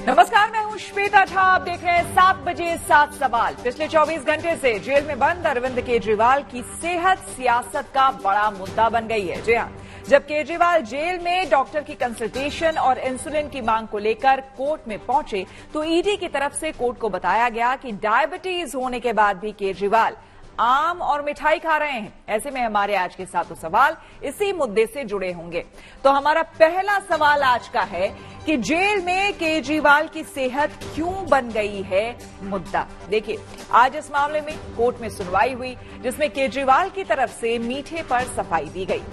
नमस्कार, मैं हूं श्वेता झा। आप देख रहे हैं 7 बजे 7 सवाल। पिछले 24 घंटे से जेल में बंद अरविंद केजरीवाल की सेहत सियासत का बड़ा मुद्दा बन गई है। जी हां, जब केजरीवाल जेल में डॉक्टर की कंसल्टेशन और इंसुलिन की मांग को लेकर कोर्ट में पहुंचे तो ईडी की तरफ से कोर्ट को बताया गया कि डायबिटीज होने के बाद भी केजरीवाल आम और मिठाई खा रहे हैं। ऐसे में हमारे आज के 7 सवाल इसी मुद्दे से जुड़े होंगे। तो हमारा पहला सवाल आज का है कि जेल में केजरीवाल की सेहत क्यों बन गई है मुद्दा। देखिए, आज इस मामले में कोर्ट में सुनवाई हुई जिसमें केजरीवाल की तरफ से मीठे पर सफाई दी गई।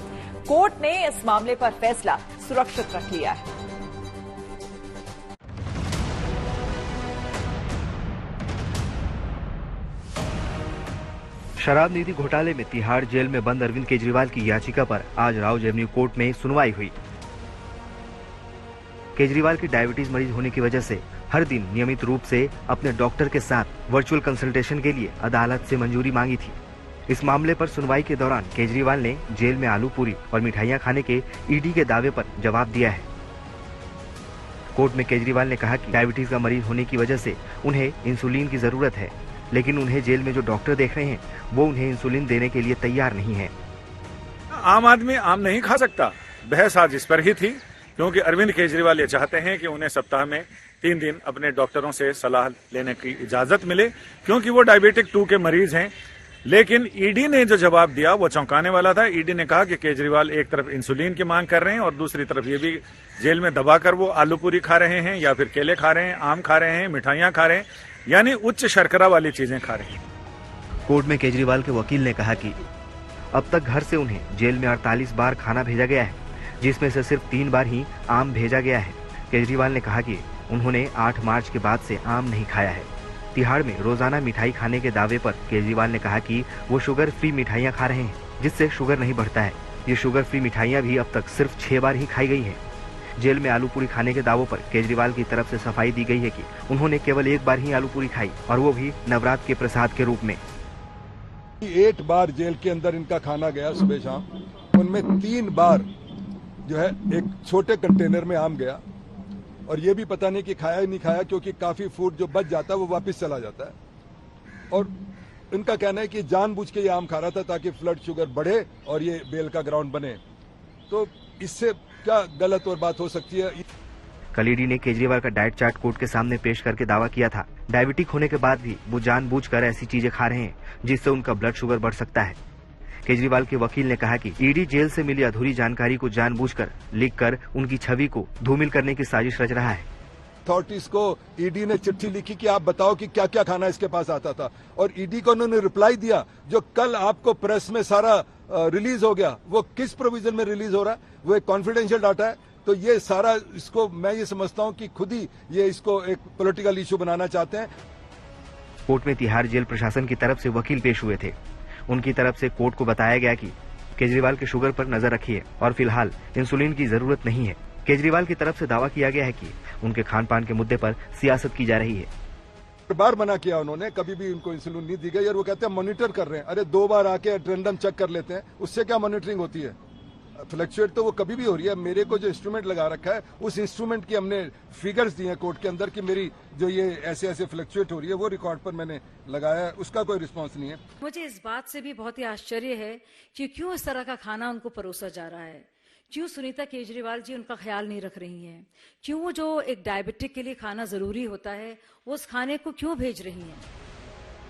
कोर्ट ने इस मामले पर फैसला सुरक्षित रख लिया है। शराब नीति घोटाले में तिहाड़ जेल में बंद अरविंद केजरीवाल की याचिका पर आज राउज एवेन्यू कोर्ट में सुनवाई हुई। केजरीवाल की डायबिटीज मरीज होने की वजह से हर दिन नियमित रूप से अपने डॉक्टर के साथ वर्चुअल कंसल्टेशन के लिए अदालत से मंजूरी मांगी थी। इस मामले पर सुनवाई के दौरान केजरीवाल ने जेल में आलू पूरी और मिठाइयां खाने के ईडी के दावे पर जवाब दिया है। कोर्ट में केजरीवाल ने कहा कि डायबिटीज का मरीज होने की वजह से उन्हें इंसुलिन की जरूरत है, लेकिन उन्हें जेल में जो डॉक्टर देख रहे हैं वो उन्हें इंसुलिन देने के लिए तैयार नहीं है। आम आदमी आम नहीं खा सकता। बहस आज इस पर ही थी क्योंकि अरविंद केजरीवाल ये चाहते हैं कि उन्हें सप्ताह में 3 दिन अपने डॉक्टरों से सलाह लेने की इजाजत मिले क्योंकि वो डायबिटिक 2 के मरीज हैं। लेकिन ईडी ने जो जवाब दिया वो चौंकाने वाला था। ईडी ने कहा कि केजरीवाल एक तरफ इंसुलिन की मांग कर रहे हैं और दूसरी तरफ ये भी जेल में दबाकर वो आलू पूरी खा रहे हैं या फिर केले खा रहे हैं, आम खा रहे हैं, मिठाइयां खा रहे हैं, यानी उच्च शर्करा वाली चीजें खा रहे हैं। कोर्ट में केजरीवाल के वकील ने कहा कि अब तक घर से उन्हें जेल में 48 बार खाना भेजा गया है, जिसमें से सिर्फ 3 बार ही आम भेजा गया है। केजरीवाल ने कहा कि उन्होंने 8 मार्च के बाद से आम नहीं खाया है। तिहाड़ में रोजाना मिठाई खाने के दावे पर केजरीवाल ने कहा कि वो शुगर फ्री मिठाइयां खा रहे हैं, जिससे शुगर नहीं बढ़ता है। ये शुगर फ्री मिठाइयां भी अब तक सिर्फ 6 बार ही खाई गई है। जेल में आलू पूरी खाने के दावों पर केजरीवाल की तरफ से सफाई दी गई है कि उन्होंने केवल 1 बार ही आलू पूरी खाई और वो भी नवरात्र के प्रसाद के रूप में। 8 बार जेल के अंदर इनका खाना गया सुबह शाम, उनमें 3 बार जो है एक छोटे कंटेनर में आम गया और ये भी पता नहीं कि खाया ही नहीं खाया क्योंकि काफी फूड जो बच जाता है वो वापस चला जाता है। और इनका कहना है कि जानबूझ के ये आम खा रहा था ताकि ब्लड शुगर बढ़े और ये बेल का ग्राउंड बने। तो इससे क्या गलत और बात हो सकती है। कल ईडी ने केजरीवाल का डाइट चार्ट कोर्ट के सामने पेश करके दावा किया था डायबिटिक होने के बाद भी वो जानबूझकर ऐसी चीजें खा रहे हैं जिससे उनका ब्लड शुगर बढ़ सकता है। केजरीवाल के वकील ने कहा कि ईडी जेल से मिली अधूरी जानकारी को जानबूझकर लिखकर उनकी छवि को धूमिल करने की साजिश रच रहा है। अथॉरिटीज को ईडी ने चिट्ठी लिखी कि आप बताओ कि क्या क्या खाना इसके पास आता था और ईडी को उन्होंने रिप्लाई दिया जो कल आपको प्रेस में सारा रिलीज हो गया। वो किस प्रोविजन में रिलीज हो रहा है, वो एक कॉन्फिडेंशियल डाटा है। तो ये सारा इसको मैं ये समझता हूं कि खुद ही ये इसको एक पॉलिटिकल इशू बनाना चाहते हैं। कोर्ट में तिहाड़ जेल प्रशासन की तरफ से वकील पेश हुए थे। उनकी तरफ से कोर्ट को बताया गया कि केजरीवाल के शुगर पर नजर रखिए और फिलहाल इंसुलिन की जरूरत नहीं है। केजरीवाल की तरफ से दावा किया गया है कि उनके खान पान के मुद्दे पर सियासत की जा रही है। बार मना किया उन्होंने, कभी भी उनको इंसुलिन नहीं दी गई और वो कहते हैं मॉनिटर कर रहे हैं। अरे 2 बार आके रैंडम चेक कर लेते हैं, उससे क्या मॉनिटरिंग होती है। फ्लक्चुएट तो वो कभी भी हो रही है। मेरे को जो इंस्ट्रूमेंट लगा रखा है उस इंस्ट्रूमेंट की हमने फिगर्स दिए हैं कोर्ट के अंदर कि मेरी जो ये ऐसे ऐसे फ्लक्चुएट हो रही है वो रिकॉर्ड पर मैंने लगाया है, उसका कोई रिस्पांस नहीं है। मुझे इस बात से भी बहुत ही आश्चर्य है कि क्यों इस तरह का खाना उनको परोसा जा रहा है। क्यों सुनीता केजरीवाल जी उनका ख्याल नहीं रख रही हैं। क्यों वो जो एक डायबिटिक के लिए खाना जरूरी होता है वो उस खाने को क्यों भेज रही हैं।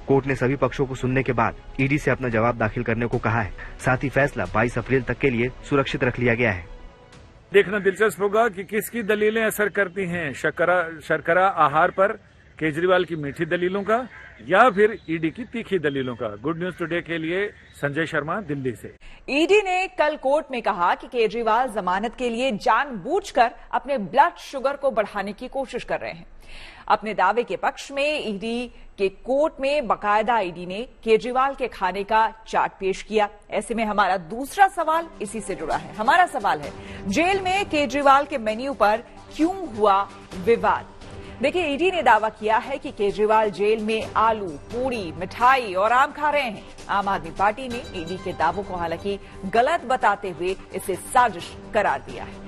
कोर्ट ने सभी पक्षों को सुनने के बाद ईडी से अपना जवाब दाखिल करने को कहा है। साथ ही फैसला 22 अप्रैल तक के लिए सुरक्षित रख लिया गया है। देखना दिलचस्प होगा कि किसकी दलीलें असर करती हैं, शर्करा आहार पर केजरीवाल की मीठी दलीलों का या फिर ईडी की तीखी दलीलों का। गुड न्यूज टुडे के लिए संजय शर्मा, दिल्ली से। ईडी ने कल कोर्ट में कहा कि केजरीवाल जमानत के लिए जानबूझकर अपने ब्लड शुगर को बढ़ाने की कोशिश कर रहे हैं। अपने दावे के पक्ष में ईडी के कोर्ट में बाकायदा ईडी ने केजरीवाल के खाने का चार्ट पेश किया। ऐसे में हमारा दूसरा सवाल इसी से जुड़ा है। हमारा सवाल है, जेल में केजरीवाल के मेन्यू पर क्यों हुआ विवाद। देखिए, ईडी ने दावा किया है कि केजरीवाल जेल में आलू, पूरी, मिठाई और आम खा रहे हैं। आम आदमी पार्टी ने ईडी के दावों को हालांकि गलत बताते हुए इसे साजिश करार दिया है।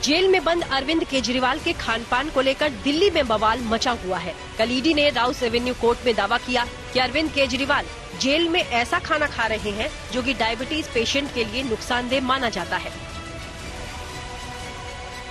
जेल में बंद अरविंद केजरीवाल के खान पान को लेकर दिल्ली में बवाल मचा हुआ है। कल ईडी ने राउस एवेन्यू कोर्ट में दावा किया कि अरविंद केजरीवाल जेल में ऐसा खाना खा रहे हैं जो कि डायबिटीज पेशेंट के लिए नुकसानदेह माना जाता है।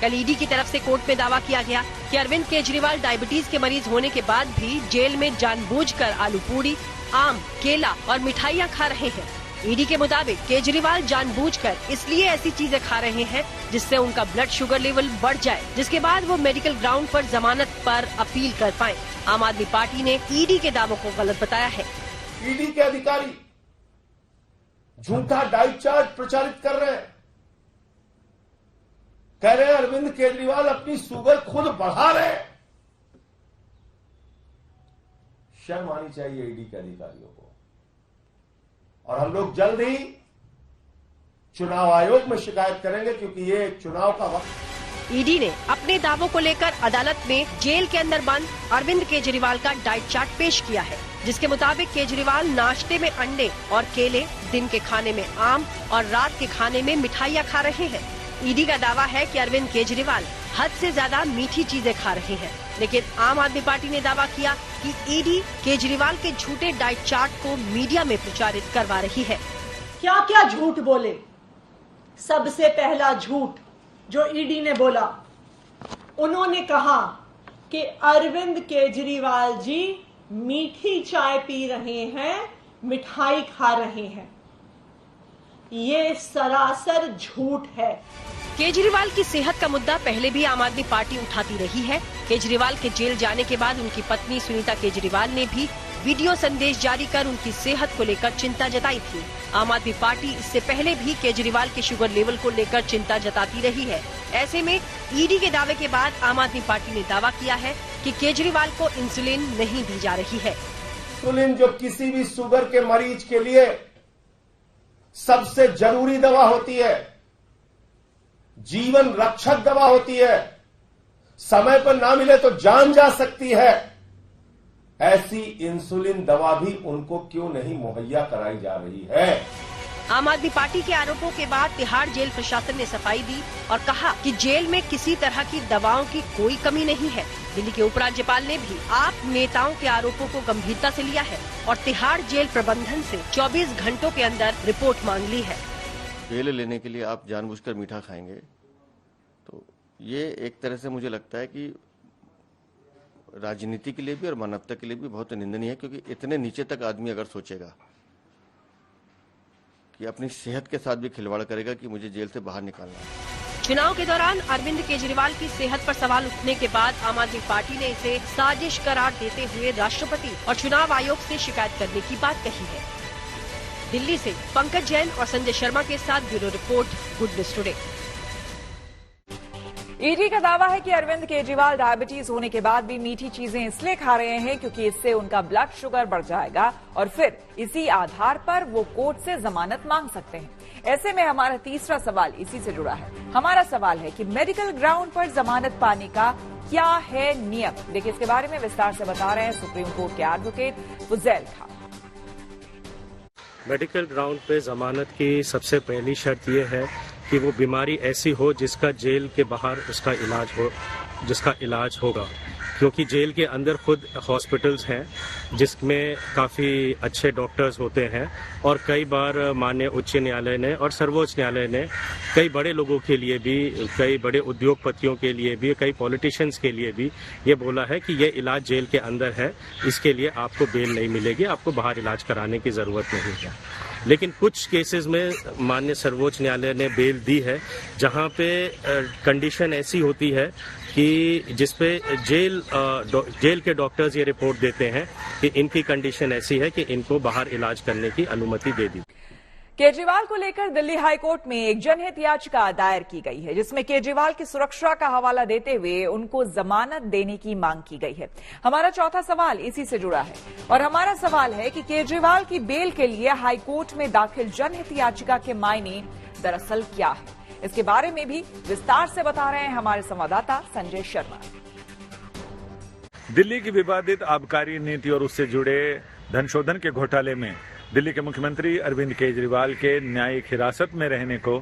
कल ईडी की तरफ से कोर्ट में दावा किया गया कि अरविंद केजरीवाल डायबिटीज के मरीज होने के बाद भी जेल में जानबूझकर आलू पूरी, आम, केला और मिठाइयाँ खा रहे हैं। ईडी के मुताबिक केजरीवाल जानबूझकर इसलिए ऐसी चीजें खा रहे हैं जिससे उनका ब्लड शुगर लेवल बढ़ जाए, जिसके बाद वो मेडिकल ग्राउंड पर जमानत पर अपील कर पाएं। आम आदमी पार्टी ने ईडी के दावों को गलत बताया है। ईडी के अधिकारी झूठा डाइट चार्ट प्रचारित कर रहे हैं, कह रहे हैं अरविंद केजरीवाल अपनी शुगर खुद बढ़ा रहे हैं। शर्म आनी चाहिए ईडी के अधिकारियों को। और हम लोग जल्द ही चुनाव आयोग में शिकायत करेंगे, क्योंकि ये चुनाव का वक्त। ईडी ने अपने दावों को लेकर अदालत में जेल के अंदर बंद अरविंद केजरीवाल का डाइट चार्ट पेश किया है, जिसके मुताबिक केजरीवाल नाश्ते में अंडे और केले, दिन के खाने में आम और रात के खाने में मिठाइयाँ खा रहे हैं। ईडी का दावा है कि अरविंद केजरीवाल हद से ज्यादा मीठी चीजें खा रहे हैं, लेकिन आम आदमी पार्टी ने दावा किया कि ईडी केजरीवाल के झूठे डाइट चार्ट को मीडिया में प्रचारित करवा रही है। क्या क्या झूठ बोले। सबसे पहला झूठ जो ईडी ने बोला, उन्होंने कहा कि अरविंद केजरीवाल जी मीठी चाय पी रहे हैं, मिठाई खा रहे हैं। ये सरासर झूठ है। केजरीवाल की सेहत का मुद्दा पहले भी आम आदमी पार्टी उठाती रही है। केजरीवाल के जेल जाने के बाद उनकी पत्नी सुनीता केजरीवाल ने भी वीडियो संदेश जारी कर उनकी सेहत को लेकर चिंता जताई थी। आम आदमी पार्टी इससे पहले भी केजरीवाल के शुगर लेवल को लेकर चिंता जताती रही है। ऐसे में ईडी के दावे के बाद आम आदमी पार्टी ने दावा किया है कि केजरीवाल को इंसुलिन नहीं दी जा रही है। इंसुलिन जो किसी भी शुगर के मरीज के लिए सबसे जरूरी दवा होती है, जीवन रक्षक दवा होती है, समय पर ना मिले तो जान जा सकती है, ऐसी इंसुलिन दवा भी उनको क्यों नहीं मुहैया कराई जा रही है। आम आदमी पार्टी के आरोपों के बाद तिहाड़ जेल प्रशासन ने सफाई दी और कहा कि जेल में किसी तरह की दवाओं की कोई कमी नहीं है। दिल्ली के उपराज्यपाल ने भी आप नेताओं के आरोपों को गंभीरता से लिया है और तिहाड़ जेल प्रबंधन से 24 घंटों के अंदर रिपोर्ट मांग ली है। बेल लेने के लिए आप जानबूझकर मीठा खाएंगे, तो ये एक तरह से मुझे लगता है कि राजनीति के लिए भी और मानवता के लिए भी बहुत निंदनीय है, क्योंकि इतने नीचे तक आदमी अगर सोचेगा कि अपनी सेहत के साथ भी खिलवाड़ करेगा कि मुझे जेल से बाहर निकालना है। चुनाव के दौरान अरविंद केजरीवाल की सेहत पर सवाल उठने के बाद आम आदमी पार्टी ने इसे साजिश करार देते हुए राष्ट्रपति और चुनाव आयोग से शिकायत करने की बात कही है। दिल्ली से पंकज जैन और संजय शर्मा के साथ bureau report, good news today. ED का दावा है कि अरविंद केजरीवाल डायबिटीज होने के बाद भी मीठी चीजें इसलिए खा रहे हैं क्योंकि इससे उनका ब्लड शुगर बढ़ जाएगा और फिर इसी आधार पर वो कोर्ट से जमानत मांग सकते हैं। ऐसे में हमारा तीसरा सवाल इसी से जुड़ा है। हमारा सवाल है कि मेडिकल ग्राउंड पर जमानत पाने का क्या है नियम। देखिए, इसके बारे में विस्तार से बता रहे हैं सुप्रीम कोर्ट के advocate Fuzail Khan. Medical ground पे जमानत की सबसे पहली शर्त यह है कि वो बीमारी ऐसी हो जिसका जेल के बाहर उसका इलाज होगा, क्योंकि जेल के अंदर खुद हॉस्पिटल्स हैं जिसमें काफ़ी अच्छे डॉक्टर्स होते हैं और कई बार माननीय उच्च न्यायालय ने और सर्वोच्च न्यायालय ने कई बड़े लोगों के लिए भी, कई बड़े उद्योगपतियों के लिए भी, कई पॉलिटिशियंस के लिए भी ये बोला है कि ये इलाज जेल के अंदर है, इसके लिए आपको बेल नहीं मिलेगी, आपको बाहर इलाज कराने की ज़रूरत नहीं है। लेकिन कुछ केसेस में माननीय सर्वोच्च न्यायालय ने बेल दी है जहां पे कंडीशन ऐसी होती है कि जिसपे जेल के डॉक्टर्स ये रिपोर्ट देते हैं कि इनकी कंडीशन ऐसी है कि इनको बाहर इलाज करने की अनुमति दे दी। केजरीवाल को लेकर दिल्ली हाईकोर्ट में एक जनहित याचिका दायर की गई है जिसमें केजरीवाल की सुरक्षा का हवाला देते हुए उनको जमानत देने की मांग की गई है। हमारा चौथा सवाल इसी से जुड़ा है और हमारा सवाल है कि केजरीवाल की बेल के लिए हाईकोर्ट में दाखिल जनहित याचिका के मायने दरअसल क्या है। इसके बारे में भी विस्तार से बता रहे हैं हमारे संवाददाता संजय शर्मा। दिल्ली की विवादित आबकारी नीति और उससे जुड़े धनशोधन के घोटाले में दिल्ली के मुख्यमंत्री अरविंद केजरीवाल के न्यायिक हिरासत में रहने को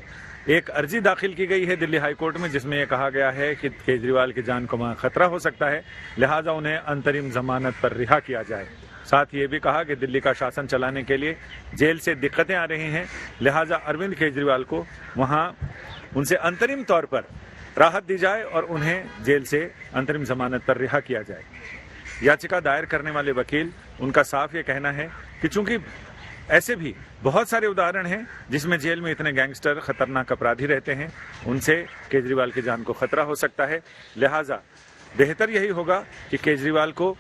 एक अर्जी दाखिल की गई है दिल्ली हाई कोर्ट में, जिसमें यह कहा गया है कि केजरीवाल की जान को खतरा हो सकता है, लिहाजा उन्हें अंतरिम जमानत पर रिहा किया जाए। साथ ये भी कहा कि दिल्ली का शासन चलाने के लिए जेल से दिक्कतें आ रही हैं, लिहाजा अरविंद केजरीवाल को वहां उनसे अंतरिम तौर पर राहत दी जाए और उन्हें जेल से अंतरिम जमानत पर रिहा किया जाए। याचिका दायर करने वाले वकील, उनका साफ ये कहना है कि चूंकि ऐसे भी बहुत सारे उदाहरण हैं जिसमें जेल में इतने गैंगस्टर, खतरनाक अपराधी रहते हैं, उनसे केजरीवाल की जान को खतरा हो सकता है, लिहाजा बेहतर यही होगा कि केजरीवाल को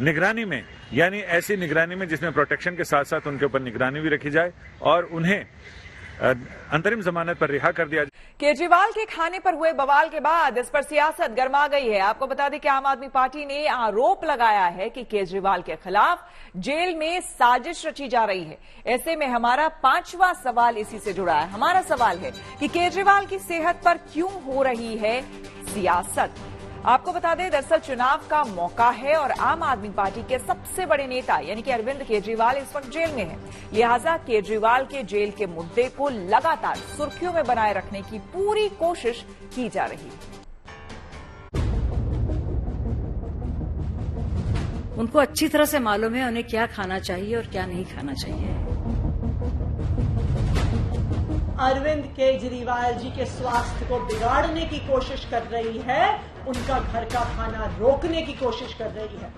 निगरानी में, यानी ऐसी निगरानी में जिसमें प्रोटेक्शन के साथ साथ उनके ऊपर निगरानी भी रखी जाए और उन्हें अंतरिम जमानत पर रिहा कर दिया जाए। केजरीवाल के खाने पर हुए बवाल के बाद इस पर सियासत गर्मा गई है। आपको बता दें कि आम आदमी पार्टी ने आरोप लगाया है कि केजरीवाल के खिलाफ जेल में साजिश रची जा रही है। ऐसे में हमारा 5वां सवाल इसी से जुड़ा है। हमारा सवाल है कि केजरीवाल की सेहत पर क्यों हो रही है सियासत। आपको बता दें, दरअसल चुनाव का मौका है और आम आदमी पार्टी के सबसे बड़े नेता यानी कि अरविंद केजरीवाल इस वक्त जेल में हैं। लिहाजा केजरीवाल के जेल के मुद्दे को लगातार सुर्खियों में बनाए रखने की पूरी कोशिश की जा रही है। उनको अच्छी तरह से मालूम है उन्हें क्या खाना चाहिए और क्या नहीं खाना चाहिए। अरविंद केजरीवाल जी के स्वास्थ्य को बिगाड़ने की कोशिश कर रही है, उनका घर का खाना रोकने की कोशिश कर रही है।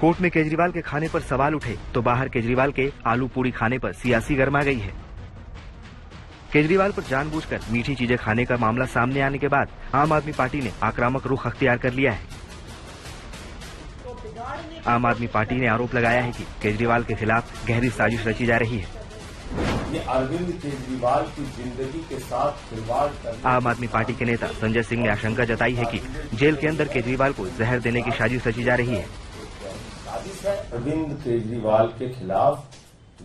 कोर्ट में केजरीवाल के खाने पर सवाल उठे तो बाहर केजरीवाल के आलू पूरी खाने पर सियासी गर्मा गई है। केजरीवाल पर जानबूझकर मीठी चीजें खाने का मामला सामने आने के बाद आम आदमी पार्टी ने आक्रामक रुख अख्तियार कर लिया है। आम आदमी पार्टी ने आरोप लगाया है कि केजरीवाल के खिलाफ गहरी साजिश रची जा रही है। ये अरविंद केजरीवाल की जिंदगी के साथ खिलवाड़ करने। आम आदमी पार्टी के नेता संजय सिंह ने आशंका जताई है कि जेल के अंदर केजरीवाल को जहर देने की साजिश रची जा रही है। साजिश है अरविंद केजरीवाल के खिलाफ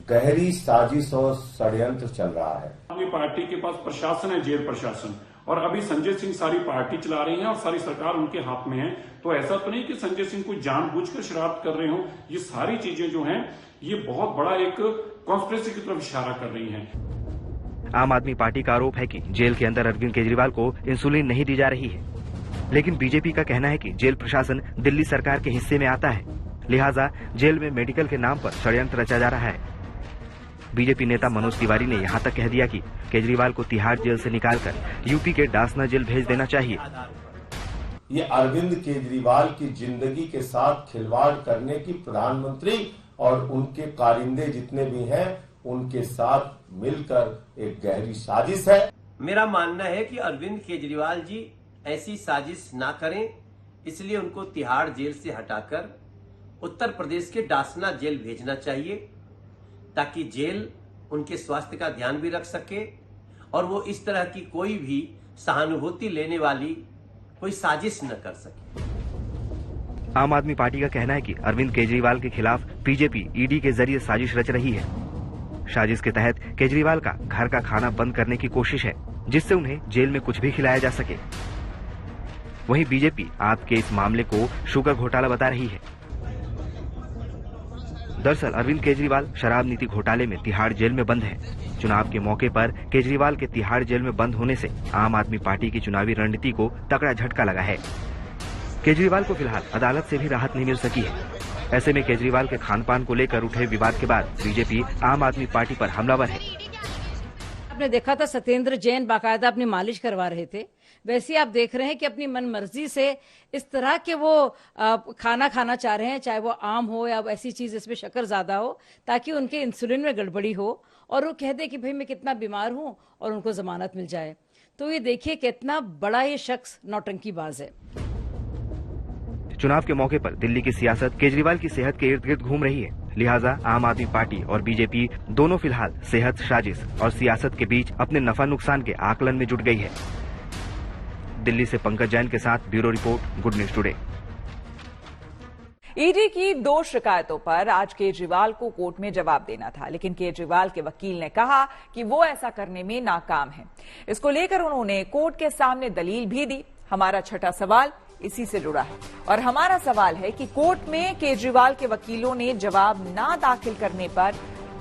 गहरी साजिश और षड्यंत्र चल रहा है। आम आदमी पार्टी के पास प्रशासन है, जेल प्रशासन, और अभी संजय सिंह सारी पार्टी चला रही हैं और सारी सरकार उनके हाथ में है। तो ऐसा तो नहीं कि संजय सिंह को जानबूझकर शरारत कर रहे हो। ये सारी चीजें जो हैं ये बहुत बड़ा एक कॉन्स्पिरेसी की तरफ इशारा कर रही हैं। आम आदमी पार्टी का आरोप है कि जेल के अंदर अरविंद केजरीवाल को इंसुलिन नहीं दी जा रही है, लेकिन बीजेपी का कहना है कि जेल प्रशासन दिल्ली सरकार के हिस्से में आता है, लिहाजा जेल में मेडिकल के नाम पर षड्यंत्र रचा जा रहा है। बीजेपी नेता मनोज तिवारी ने यहां तक कह दिया कि केजरीवाल को तिहाड़ जेल से निकालकर यूपी के डासना जेल भेज देना चाहिए। ये अरविंद केजरीवाल की जिंदगी के साथ खिलवाड़ करने की प्रधानमंत्री और उनके कारिंदे जितने भी हैं उनके साथ मिलकर एक गहरी साजिश है। मेरा मानना है कि अरविंद केजरीवाल जी ऐसी साजिश ना करें, इसलिए उनको तिहाड़ जेल से हटाकर उत्तर प्रदेश के डासना जेल भेजना चाहिए, ताकि जेल उनके स्वास्थ्य का ध्यान भी रख सके और वो इस तरह की कोई भी सहानुभूति लेने वाली कोई साजिश न कर सके। आम आदमी पार्टी का कहना है कि अरविंद केजरीवाल के खिलाफ बीजेपी ईडी के जरिए साजिश रच रही है। साजिश के तहत केजरीवाल का घर का खाना बंद करने की कोशिश है, जिससे उन्हें जेल में कुछ भी खिलाया जा सके। वहीं बीजेपी आप के इस मामले को शुगर घोटाला बता रही है। दरअसल अरविंद केजरीवाल शराब नीति घोटाले में तिहाड़ जेल में बंद है। चुनाव के मौके पर केजरीवाल के तिहाड़ जेल में बंद होने से आम आदमी पार्टी की चुनावी रणनीति को तगड़ा झटका लगा है। केजरीवाल को फिलहाल अदालत से भी राहत नहीं मिल सकी है। ऐसे में केजरीवाल के खान-पान को लेकर उठे विवाद के बाद बीजेपी आम आदमी पार्टी पर हमलावर है। आपने देखा था सत्येंद्र जैन बाकायदा अपनी मालिश करवा रहे थे, वैसे ही आप देख रहे हैं कि अपनी मन मर्जी से इस तरह के वो खाना खाना चाह रहे हैं, चाहे वो आम हो या ऐसी चीज इसमें शक्कर ज्यादा हो, ताकि उनके इंसुलिन में गड़बड़ी हो और वो कह दे कि भाई मैं कितना बीमार हूं और उनको जमानत मिल जाए। तो ये देखिए कितना बड़ा ये शख्स नौटंकीबाज है। चुनाव के मौके पर दिल्ली की सियासत केजरीवाल की सेहत के इर्द गिर्द घूम रही है, लिहाजा आम आदमी पार्टी और बीजेपी दोनों फिलहाल सेहत, साजिश और सियासत के बीच अपने नफा नुकसान के आकलन में जुट गई है। दिल्ली से पंकज जैन के साथ bureau report, good news today. ED की 2 शिकायतों पर आज केजरीवाल को कोर्ट में जवाब देना था, लेकिन केजरीवाल के वकील ने कहा कि वो ऐसा करने में नाकाम है। इसको लेकर उन्होंने कोर्ट के सामने दलील भी दी। हमारा छठा सवाल इसी से जुड़ा है और हमारा सवाल है कि कोर्ट में केजरीवाल के वकीलों ने जवाब ना दाखिल करने पर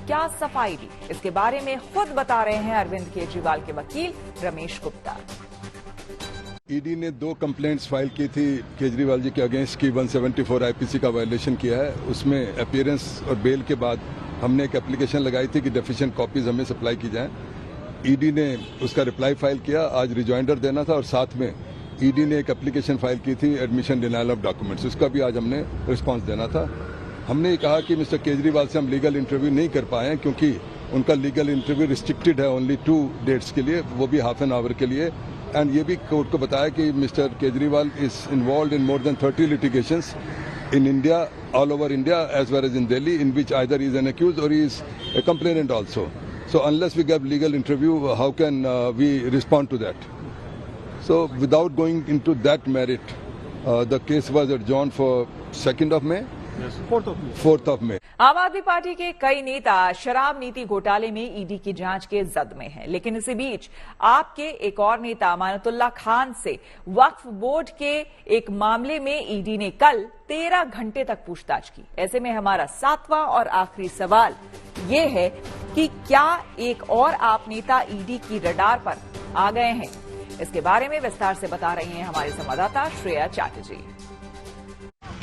क्या सफाई दी, इसके बारे में खुद बता रहे हैं अरविंद केजरीवाल के वकील रमेश गुप्ता। ईडी ने 2 कंप्लेंट्स फाइल की थी केजरीवाल जी के अगेंस्ट की 174 आईपीसी का वायलेशन किया है। उसमें अपीयरेंस और बेल के बाद हमने एक एप्लीकेशन लगाई थी कि डेफिशिएंट कॉपीज हमें सप्लाई की जाएं। ईडी ने उसका रिप्लाई फाइल किया, आज रिजॉइंडर देना था और साथ में ईडी ने एक एप्लीकेशन फाइल की थी एडमिशन डिनायल ऑफ डॉक्यूमेंट्स, उसका भी आज हमने रिस्पांस देना था। हमने ये कहा कि मिस्टर केजरीवाल से हम लीगल इंटरव्यू नहीं कर पाए हैं क्योंकि उनका लीगल इंटरव्यू रिस्ट्रिक्टेड है ओनली 2 डेट्स के लिए, वो भी हाफ एन आवर के लिए। एंड ये भी कोर्ट को बताया कि mister Kejriwal is involve in more than 30 litigations in India, all over India, as well as in Delhi, in which either he is an accused or he is a complainant also. So unless we give legal interview, how can we respond to that? So without going into that merit, the case was adjourned for 2nd of May. 4th of May. आम आदमी party के कई नेता शराब नीति घोटाले में ED की जांच के जद में हैं, लेकिन इसी बीच आपके एक और नेता अमानतुल्लाह खान से वक्फ बोर्ड के एक मामले में ईडी ने कल 13 घंटे तक पूछताछ की। ऐसे में हमारा 7वां और आखिरी सवाल ये है कि क्या एक और आप नेता ईडी की रडार पर आ गए हैं? इसके बारे में विस्तार से बता रही हैं हमारे संवाददाता श्रेया चैटर्जी।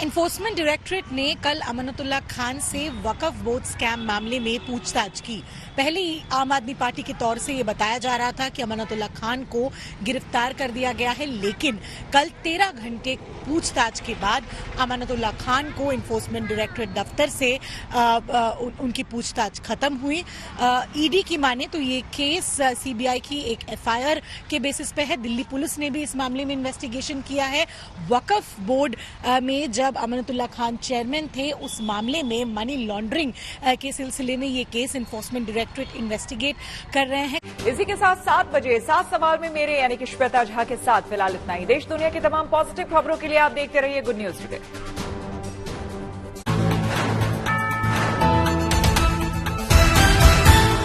एनफोर्समेंट डायरेक्टरेट ने कल अमानतुल्लाह खान से वक्फ बोर्ड स्कैम मामले में पूछताछ की। पहले ही आम आदमी पार्टी के तौर से ये बताया जा रहा था कि अमानतुल्लाह खान को गिरफ्तार कर दिया गया है, लेकिन कल 13 घंटे पूछताछ के बाद अमानतुल्लाह खान को एनफोर्समेंट डायरेक्टरेट दफ्तर से उनकी पूछताछ खत्म हुई। ईडी की माने तो ये केस सीबीआई की एक एफआईआर के बेसिस पे है। दिल्ली पुलिस ने भी इस मामले में इन्वेस्टिगेशन किया है। वक्फ बोर्ड में जब अमानतुल्लाह खान चेयरमैन थे, उस मामले में मनी लॉन्ड्रिंग के सिलसिले में ये केस एनफोर्समेंट डायरेक्टरेट इन्वेस्टिगेट कर रहे हैं। इसी के साथ 7 बजे 7 सवाल में मेरे यानी कि श्वेता झा के साथ फिलहाल इतना ही। देश दुनिया की तमाम पॉजिटिव खबरों के लिए आप देखते रहिए गुड न्यूज टुडे।